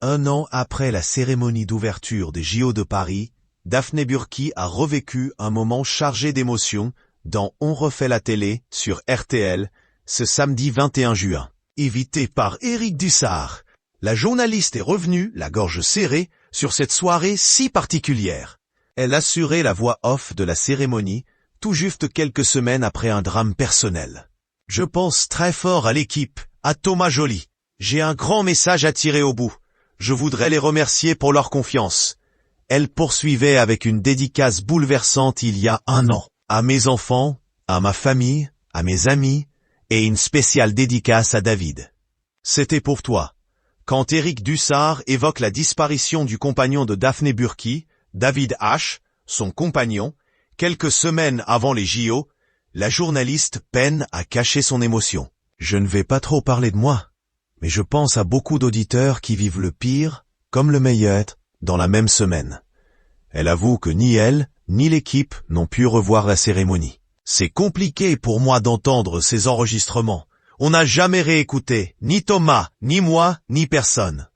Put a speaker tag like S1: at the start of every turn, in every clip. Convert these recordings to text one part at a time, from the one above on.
S1: Un an après la cérémonie d'ouverture des JO de Paris, Daphné Burki a revécu un moment chargé d'émotions dans On refait la télé sur RTL ce samedi 21 juin. Invitée par Éric Dussart, la journaliste est revenue, la gorge serrée, sur cette soirée si particulière. Elle assurait la voix off de la cérémonie, tout juste quelques semaines après un drame personnel. Je pense très fort à l'équipe, à Thomas Joly. J'ai un grand message à tirer au bout. Je voudrais les remercier pour leur confiance. Elle poursuivait avec une dédicace bouleversante il y a un an. À mes enfants, à ma famille, à mes amis, et une spéciale dédicace à David. C'était pour toi. Quand Éric Dussart évoque la disparition du compagnon de Daphné Burki, David H., son compagnon, quelques semaines avant les JO, la journaliste peine à cacher son émotion. Je ne vais pas trop parler de moi, mais je pense à beaucoup d'auditeurs qui vivent le pire, comme le meilleur, dans la même semaine. Elle avoue que ni elle, ni l'équipe n'ont pu revoir la cérémonie. C'est compliqué pour moi d'entendre ces enregistrements. On n'a jamais réécouté, ni Thomas, ni moi, ni personne.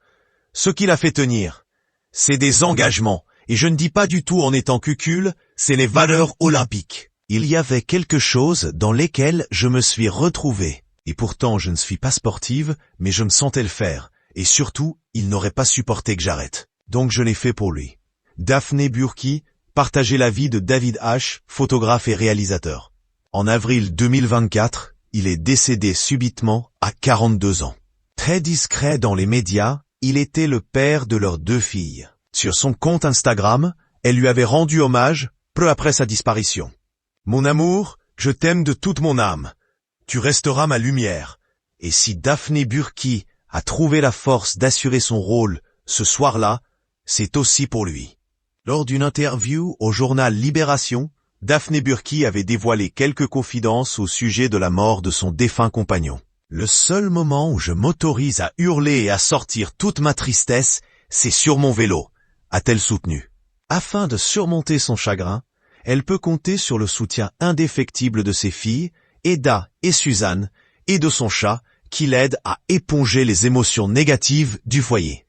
S1: Ce qui l'a fait tenir, c'est des engagements, et je ne dis pas du tout en étant cucul, c'est les valeurs olympiques. Il y avait quelque chose dans lesquelles je me suis retrouvé, et pourtant je ne suis pas sportive, mais je me sentais le faire, et surtout, il n'aurait pas supporté que j'arrête. Donc je l'ai fait pour lui. Daphné Burki partageait la vie de David H., photographe et réalisateur. En avril 2024, il est décédé subitement à 42 ans. Très discret dans les médias, il était le père de leurs 2 filles. Sur son compte Instagram, elle lui avait rendu hommage peu après sa disparition. Mon amour, je t'aime de toute mon âme. Tu resteras ma lumière. Et si Daphné Burki a trouvé la force d'assurer son rôle ce soir-là, c'est aussi pour lui. Lors d'une interview au journal Libération, Daphné Burki avait dévoilé quelques confidences au sujet de la mort de son défunt compagnon. Le seul moment où je m'autorise à hurler et à sortir toute ma tristesse, c'est sur mon vélo, a-t-elle soutenu. Afin de surmonter son chagrin, elle peut compter sur le soutien indéfectible de ses filles, Eda et Suzanne, et de son chat, qui l'aide à éponger les émotions négatives du foyer.